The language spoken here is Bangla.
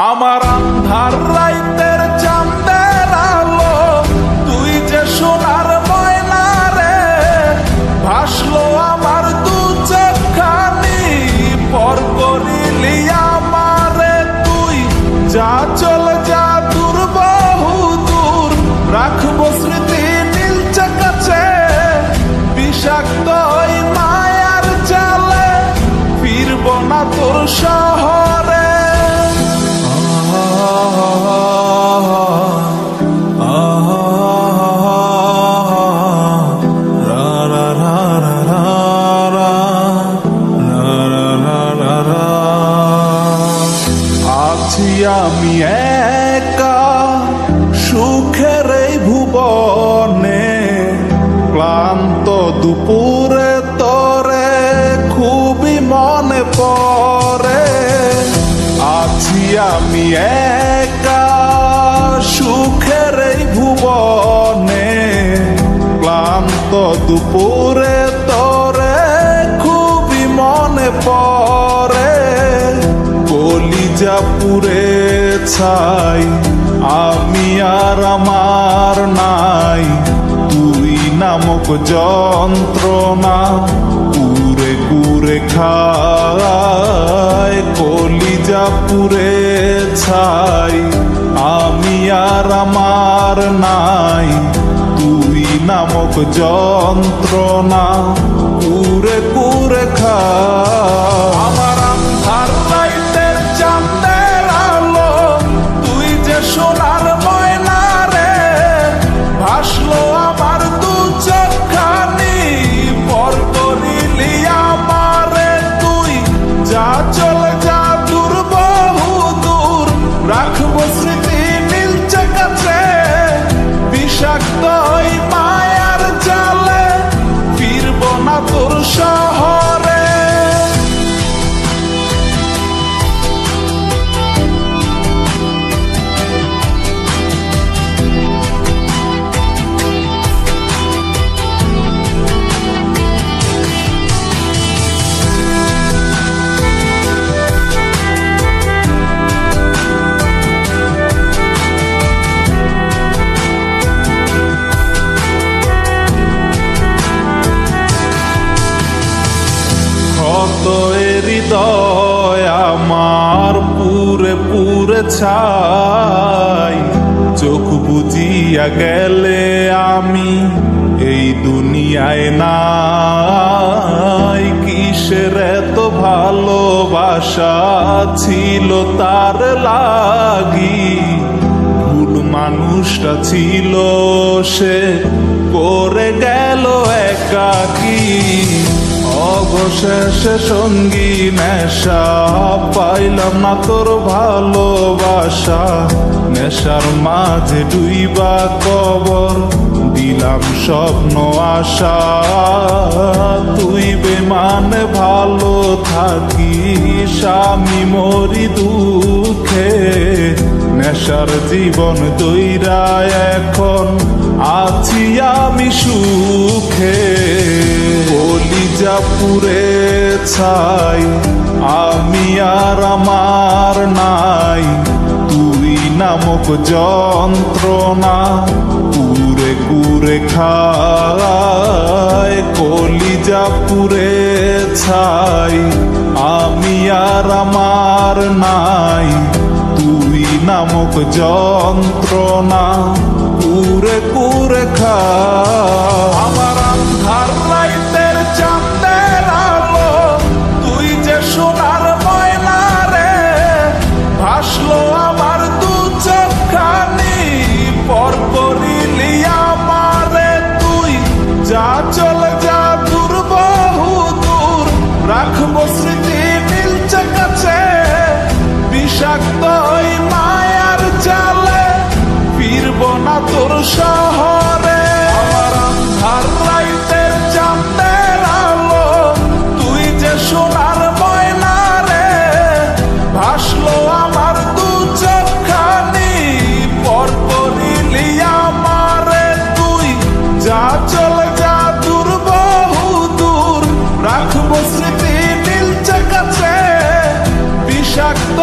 আমার আন্ধার রাইতের চাঁদের আলো তুই যে সোনার ময়না রে, ভাসলো আমার দু চোখখানি পর করিলি আমারে। তুই যা চলে যা দূর বহু দূর, রাখবো স্মৃতি নীলচে কাছে। বিষাক্ত ওই মায়ার জালে ফিরবো না তোর শহরে। আছি আমি একা সুখের এই ভুবনে, ক্লান্ত দুপুরে তোরে খুবই মনে পড়ে। আছি আমি একা সুখের এই ভুবনে, ক্লান্ত দুপুরে তোরে খুবই মনে পড়ে। কলিজা পুড়ে ছাই আমি আর আমার নাই, তুই নামক যন্ত্রণা কুরে কুরে খায়। কলিজা পুড়ে ছাই আমি আর আমার নাই, তুই নামক যন্ত্রণা কুরে কুরে খায়। আমার আন্ধার রাইতের চাঁদের আলো তুই যে সোনার ময়না রে, ভাসলো আমার দু চোখখানি পর করিলি আমারে। তুই যা চলে যা দূর বহু দূর, রাখবো স্মৃতি নীলচে কাছে। বিষাক্ত ওই মায়ার জালে ফিরবো না তোর শহরে। হৃদয় আমার পুরে পুরে ছাই, চোখ বুজিয়া গেলে আমি এই দুনিয়ায় নাই। কিসের এত ভালোবাসা ছিল তার লাগি, ভুল মানুষটা ছিল সে করে গেল একাকী। অবশেষে সঙ্গী নেশা পাইলাম না তোর ভালোবাসা, নেশার মাঝে ডুইবা কবর দিলাম স্বপ্ন আশা। তুই বেমানে ভালো থাকিস আমি মরি দুঃখে, নেশার জীবন দইরা এখন আছি আমি সুখে। কলিজা পুড়ে ছাই আমি আর আমার নাই, তুই নামক যন্ত্রণা কুরে কুরে খায়। কলিজা পুড়ে ছাই আমি আর আমার নাই, তুই নামক যন্ত্রণা কুরে কুরে খায়। আমার আন্ধার রাইতের চাঁদের আলো তুই যে সোনার ময়না রে, ভাসলো আমার দু চোখখানি পর করিলি আমারে। তুই যা চলে যা দূর বহু দূর, রাখবো স্মৃতি নীলচে কাছে। বিষাক্ত ওই মায়ার জালে ফিরবো না তোর শহরে। আমার আন্ধার রাইতের চাঁদের আলো তুই যে সোনার ময়না রে, ভাসলো আমার দু চোখখানি পর করিলি আমারে। তুই যা চলে যা দূর বহু দূর, রাখবো স্মৃতি নীলচে কাছে। বিষাক্ত